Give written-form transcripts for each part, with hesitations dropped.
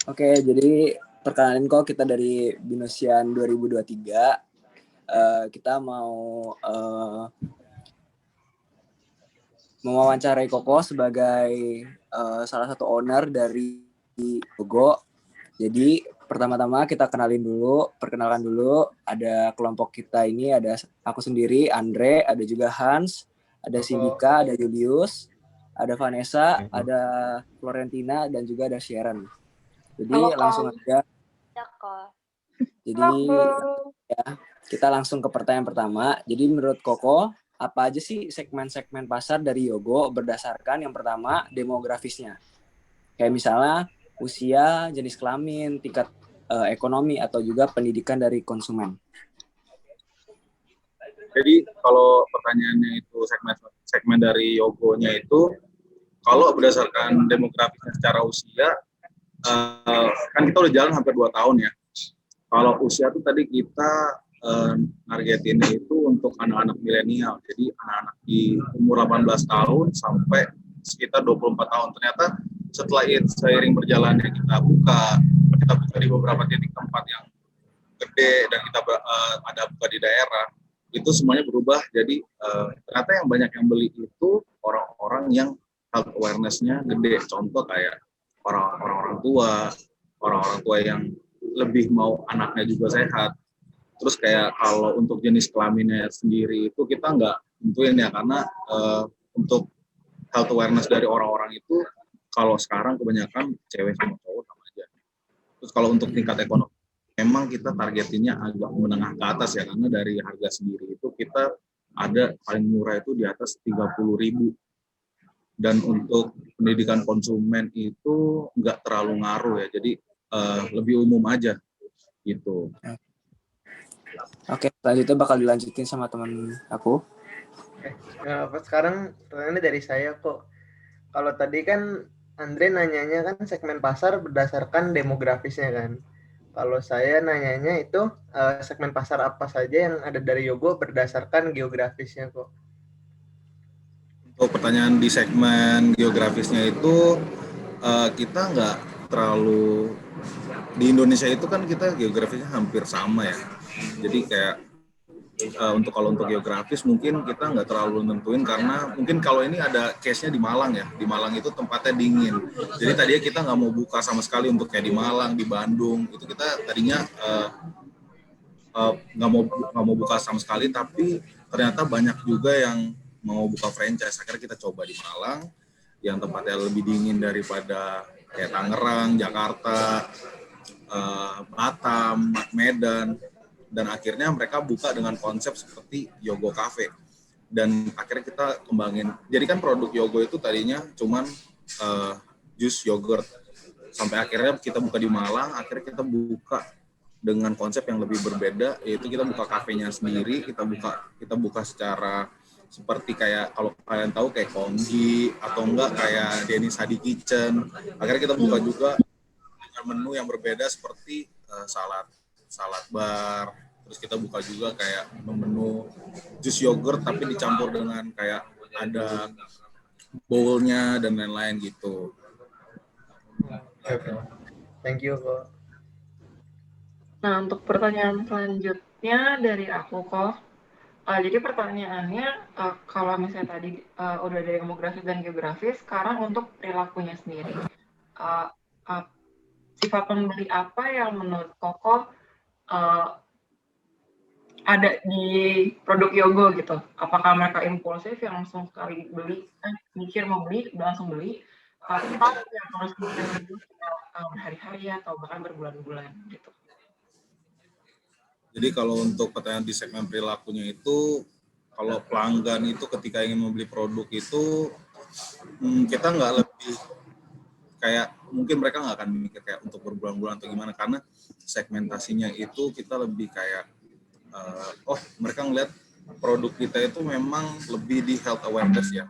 Oke, jadi perkenalin kok kita dari Binosian 2023. Kita mau mewawancarai Koko sebagai salah satu owner dari Yogo. Jadi pertama-tama kita perkenalkan dulu. Ada kelompok kita ini, ada aku sendiri, Andre, ada juga Hans, ada Sindika, ada Julius, ada Vanessa, ada Florentina, dan juga ada Sharon. Jadi Halo, langsung aja. Ya, Kak. Jadi ya, kita langsung ke pertanyaan pertama. Jadi menurut Koko, apa aja sih segmen-segmen pasar dari Yogo berdasarkan yang pertama demografisnya? Kayak misalnya usia, jenis kelamin, tingkat ekonomi, atau juga pendidikan dari konsumen. Jadi kalau pertanyaannya itu segmen dari Yogonya itu, kalau berdasarkan demografisnya secara usia, kan kita udah jalan hampir 2 tahun ya. Kalau usia tuh tadi kita nargetinnya itu untuk anak-anak milenial. Jadi anak-anak di umur 18 tahun sampai sekitar 24 tahun. Ternyata setelah itu seiring berjalannya kita buka di beberapa titik tempat yang gede dan kita ada buka di daerah, itu semuanya berubah. Jadi ternyata yang banyak yang beli itu orang-orang yang health awareness-nya gede. Contoh kayak orang-orang tua yang lebih mau anaknya juga sehat. Terus kayak kalau untuk jenis kelaminnya sendiri itu kita nggak tentuin ya, karena untuk health awareness dari orang-orang itu kalau sekarang kebanyakan cewek sama cowok sama aja. Terus kalau untuk tingkat ekonomi, memang kita targetinnya agak menengah ke atas ya, karena dari harga sendiri itu kita ada paling murah itu di atas 30.000. Dan untuk pendidikan konsumen itu nggak terlalu ngaruh ya, jadi lebih umum aja gitu. Oke, selanjutnya bakal dilanjutin sama teman aku. Sekarang pertanyaannya dari saya kok. Kalau tadi kan Andre nanyanya kan segmen pasar berdasarkan demografisnya kan. Kalau saya nanyanya itu segmen pasar apa saja yang ada dari Yogo berdasarkan geografisnya kok. Untuk pertanyaan di segmen geografisnya itu kita nggak terlalu, di Indonesia itu kan kita geografisnya hampir sama ya. Jadi kayak kalau untuk geografis mungkin kita nggak terlalu nentuin, karena mungkin kalau ini ada case-nya di Malang ya. Di Malang itu tempatnya dingin. Jadi tadinya kita nggak mau buka sama sekali untuk kayak di Malang, di Bandung. Itu kita tadinya nggak mau buka sama sekali, tapi ternyata banyak juga yang mau buka franchise. Akhirnya kita coba di Malang, yang tempatnya lebih dingin daripada kayak Tangerang, Jakarta, Batam, Medan. Dan akhirnya mereka buka dengan konsep seperti Yogo Cafe. Dan akhirnya kita kembangin. Jadi kan produk Yogo itu tadinya cuman jus yogurt. Sampai akhirnya kita buka di Malang, akhirnya kita buka dengan konsep yang lebih berbeda, yaitu kita buka kafenya sendiri, kita buka secara seperti kayak kalau kalian tahu kayak Konggi atau enggak kayak Dennis Hadi Kitchen. Akhirnya kita buka juga dengan menu yang berbeda seperti salad bar. Terus kita buka juga kayak menu jus yogurt tapi dicampur dengan kayak ada bowl-nya dan lain-lain gitu. Okay. Thank you kok. Nah, untuk pertanyaan selanjutnya dari aku kok. Jadi pertanyaannya, kalau misalnya tadi udah dari demografis dan geografis, sekarang untuk perilakunya sendiri. Sifat pembeli apa yang menurut Koko ada di produk Yogo gitu? Apakah mereka impulsif yang langsung sekali beli, mikir mau beli, udah langsung beli, atau yang harus dulu berhari-hari atau bahkan berbulan-bulan gitu? Jadi kalau untuk pertanyaan di segmen perilakunya itu, kalau pelanggan itu ketika ingin membeli produk itu, kita nggak lebih kayak, mungkin mereka nggak akan mikir kayak untuk berbulan-bulan atau gimana, karena segmentasinya itu kita lebih kayak, mereka ngeliat produk kita itu memang lebih di health awareness ya.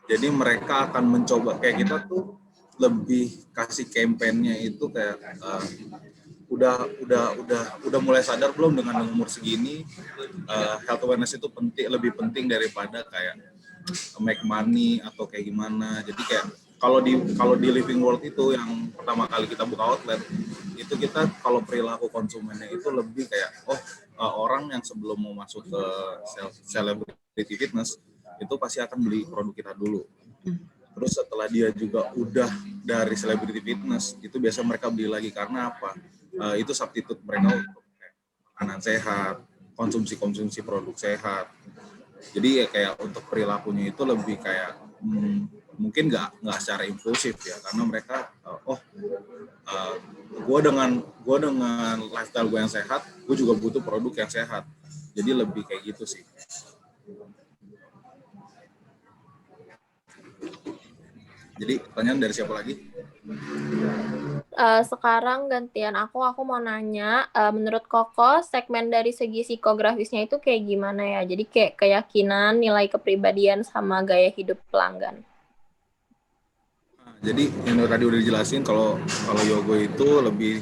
Jadi mereka akan mencoba, kayak kita tuh lebih kasih campaign-nya itu kayak udah mulai sadar belum dengan umur segini health awareness itu lebih penting daripada kayak make money atau kayak gimana. Jadi kayak kalau di Living World itu yang pertama kali kita buka outlet, itu kita kalau perilaku konsumennya itu lebih kayak orang yang sebelum mau masuk ke celebrity fitness itu pasti akan beli produk kita dulu. Terus setelah dia juga udah dari celebrity fitness, itu biasa mereka beli lagi karena apa? Itu substitute mereka untuk makanan sehat, konsumsi produk sehat. Jadi ya kayak untuk perilakunya itu lebih kayak mungkin nggak secara impulsif ya, karena mereka gue dengan lifestyle gue yang sehat, gue juga butuh produk yang sehat. Jadi lebih kayak gitu sih. Jadi pertanyaan dari siapa lagi? Sekarang gantian aku mau nanya, menurut Koko segmen dari segi psikografisnya itu kayak gimana ya? Jadi kayak keyakinan, nilai kepribadian, sama gaya hidup pelanggan. Jadi yang tadi udah dijelasin kalau Yogo itu lebih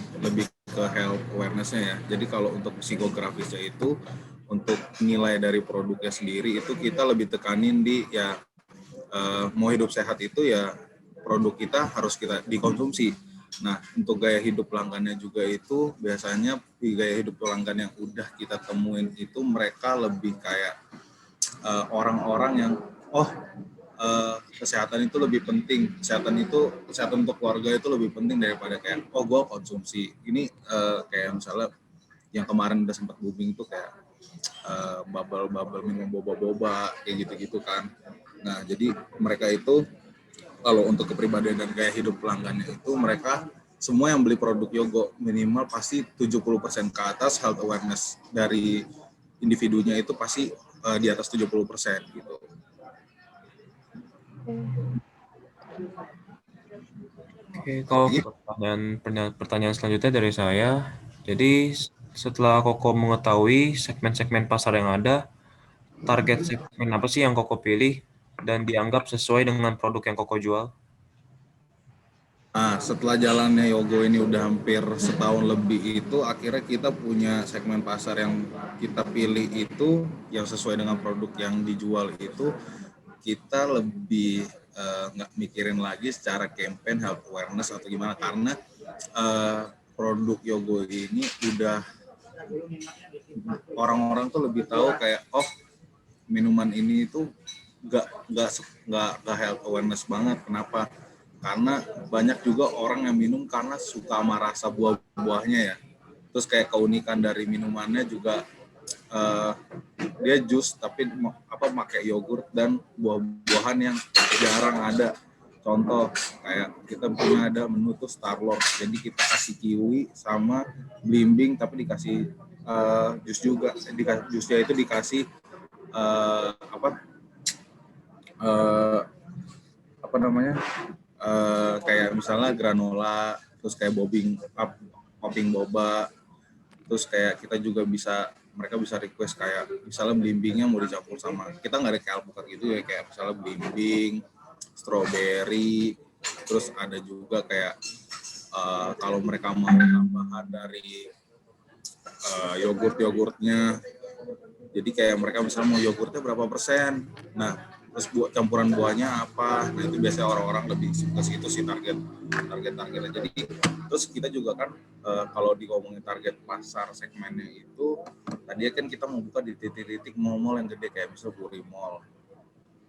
ke health awareness-nya ya. Jadi kalau untuk psikografisnya itu untuk nilai dari produknya sendiri itu kita lebih tekanin di ya mau hidup sehat itu ya produk kita harus kita dikonsumsi. Nah, untuk gaya hidup pelanggannya juga itu biasanya di gaya hidup pelanggan yang udah kita temuin itu mereka lebih kayak orang-orang yang kesehatan itu lebih penting. Kesehatan untuk keluarga itu lebih penting daripada kayak gue konsumsi. Ini kayak misalnya yang kemarin udah sempat booming itu kayak bubble minum boba-boba kayak gitu-gitu kan. Nah, jadi mereka itu kalau untuk kepribadian dan gaya hidup pelanggannya itu mereka semua yang beli produk Yogo minimal pasti 70% ke atas health awareness dari individunya itu pasti di atas 70% gitu. Oke, kalau pertanyaan selanjutnya dari saya. Jadi setelah Koko mengetahui segmen-segmen pasar yang ada, target segmen apa sih yang Koko pilih dan dianggap sesuai dengan produk yang Koko jual? Nah, setelah jalannya Yogo ini udah hampir setahun lebih itu, akhirnya kita punya segmen pasar yang kita pilih itu yang sesuai dengan produk yang dijual itu, kita lebih nggak mikirin lagi secara campaign health awareness atau gimana, karena produk Yogo ini udah orang-orang tuh lebih tahu kayak minuman ini itu nggak health awareness banget. Kenapa? Karena banyak juga orang yang minum karena suka sama rasa buah-buahnya ya. Terus kayak keunikan dari minumannya juga dia jus tapi pakai yogurt dan buah-buahan yang jarang ada. Contoh kayak kita punya ada menu tuh Starlord. Jadi kita kasih kiwi sama belimbing tapi dikasih jus juga. Jusnya itu dikasih kayak misalnya granola, terus kayak popping boba, terus kayak kita juga mereka bisa request kayak misalnya belimbingnya mau dicampur sama, kita nggak ada kayak alpukat gitu ya, kayak misalnya belimbing, strawberry, terus ada juga kayak kalau mereka mau tambahan dari yogurtnya, jadi kayak mereka misalnya mau yogurtnya berapa persen, nah terus campuran buahnya apa, nah itu biasanya orang-orang lebih suka situ sih targetnya. Jadi terus kita juga kan kalau ngomongin target pasar segmennya itu tadi kan kita mau buka di titik-titik mall-mall yang gede kayak misalnya Puri Mall,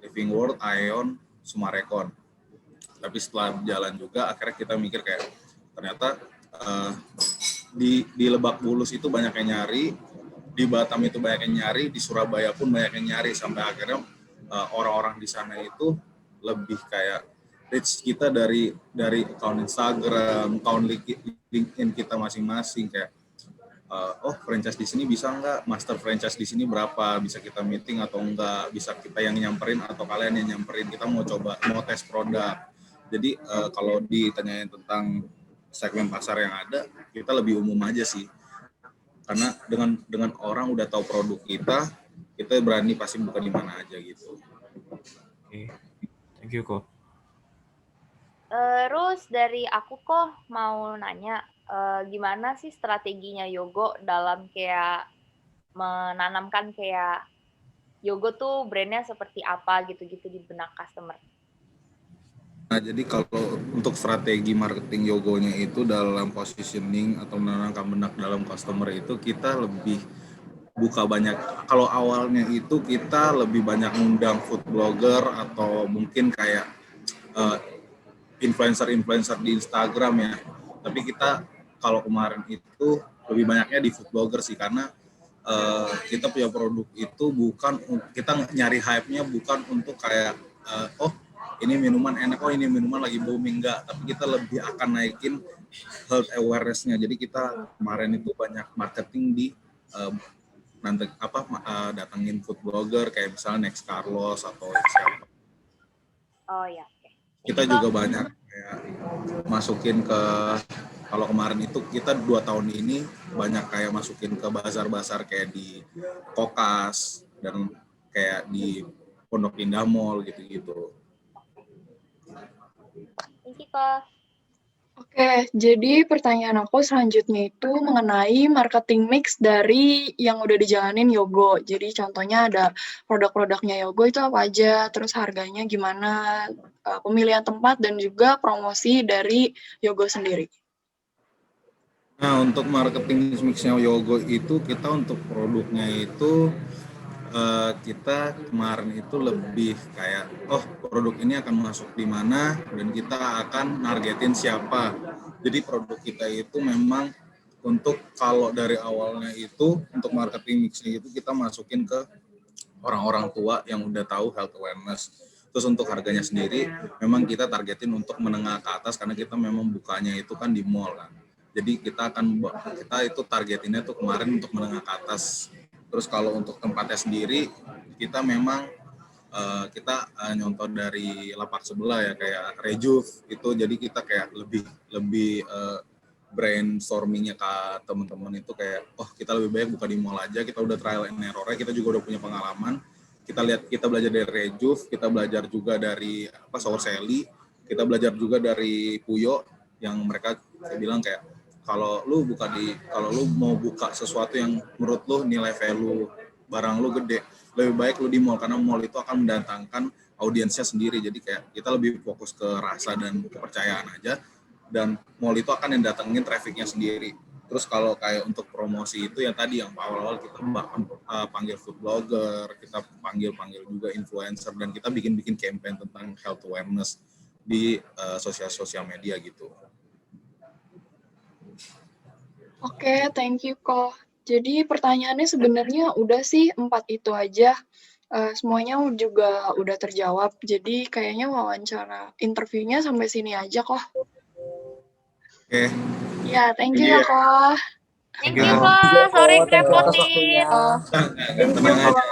Living World, Aeon, Sumarekon. Tapi setelah jalan juga akhirnya kita mikir kayak ternyata di Lebak Bulus itu banyak yang nyari, di Batam itu banyak yang nyari, di Surabaya pun banyak yang nyari, sampai akhirnya orang-orang di sana itu lebih kayak reach kita dari account Instagram, account LinkedIn kita masing-masing kayak franchise di sini bisa nggak, master franchise di sini berapa, bisa kita meeting atau enggak, bisa kita yang nyamperin atau kalian yang nyamperin, kita mau tes produk. Jadi kalau ditanyain tentang segmen pasar yang ada, kita lebih umum aja sih, karena dengan orang udah tahu produk kita berani pasti buka di mana aja gitu. Oke, thank you kok. Terus dari aku kok mau nanya, gimana sih strateginya Yogo dalam kayak menanamkan kayak Yogo tuh brandnya seperti apa gitu-gitu di benak customer? Nah, jadi kalau untuk strategi marketing Yogonya itu dalam positioning atau menanamkan benak dalam customer itu kita lebih buka banyak. Kalau awalnya itu kita lebih banyak ngundang food blogger atau mungkin kayak influencer-influencer di Instagram ya. Tapi kita kalau kemarin itu lebih banyaknya di food blogger sih, karena kita punya produk itu bukan, kita nyari hype-nya bukan untuk kayak oh ini minuman enak, oh ini minuman lagi booming, enggak, tapi kita lebih akan naikin health awareness-nya. Jadi kita kemarin itu banyak marketing di nanti datangin food blogger kayak misalnya Next Carlos atau siapa. Oh ya. Kita juga banyak kayak masukin ke, kalau kemarin itu kita 2 tahun ini banyak kayak masukin ke bazar-bazar kayak di Kokas dan kayak di Pondok Indah Mall gitu-gitu. Thank you, Kak. Oke, jadi pertanyaan aku selanjutnya itu mengenai marketing mix dari yang udah dijalanin Yogo. Jadi contohnya ada produk-produknya Yogo itu apa aja, terus harganya gimana, pemilihan tempat, dan juga promosi dari Yogo sendiri. Nah, untuk marketing mixnya Yogo itu kita untuk produknya itu kita kemarin itu lebih kayak produk ini akan masuk di mana dan kita akan nargetin siapa. Jadi produk kita itu memang untuk, kalau dari awalnya itu untuk marketing mixnya itu kita masukin ke orang-orang tua yang udah tahu health awareness. Terus untuk harganya sendiri memang kita targetin untuk menengah ke atas karena kita memang bukanya itu kan di mall kan. Jadi kita itu targetinnya tuh kemarin untuk menengah ke atas. Terus kalau untuk tempatnya sendiri, kita memang kita nyontoh dari lapak sebelah ya, kayak Rejuve itu. Jadi kita kayak lebih brainstormingnya ke teman-teman itu kayak, kita lebih baik buka di mall aja. Kita udah trial and error-nya, kita juga udah punya pengalaman. Kita belajar dari Rejuve, kita belajar juga dari Sour Sally, kita belajar juga dari Puyo, yang mereka bilang kayak, kalau lu mau buka sesuatu yang menurut lu nilai value barang lu gede, lebih baik lu di mall, karena mall itu akan mendatangkan audiensnya sendiri. Jadi kayak kita lebih fokus ke rasa dan kepercayaan aja, dan mall itu akan yang datengin trafficnya sendiri. Terus kalau kayak untuk promosi itu ya tadi yang awal-awal kita panggil food blogger, kita panggil juga influencer, dan kita bikin campaign tentang health awareness di sosial media gitu. Oke, thank you, Ko. Jadi pertanyaannya sebenarnya udah sih 4 itu aja. Semuanya juga udah terjawab. Jadi kayaknya wawancara interviewnya sampai sini aja, Ko. Oke. Ya, thank you ya, Ko. Thank you, Kak. Sorry Thank you atas ngerepotin. waktunya. Tenang aja.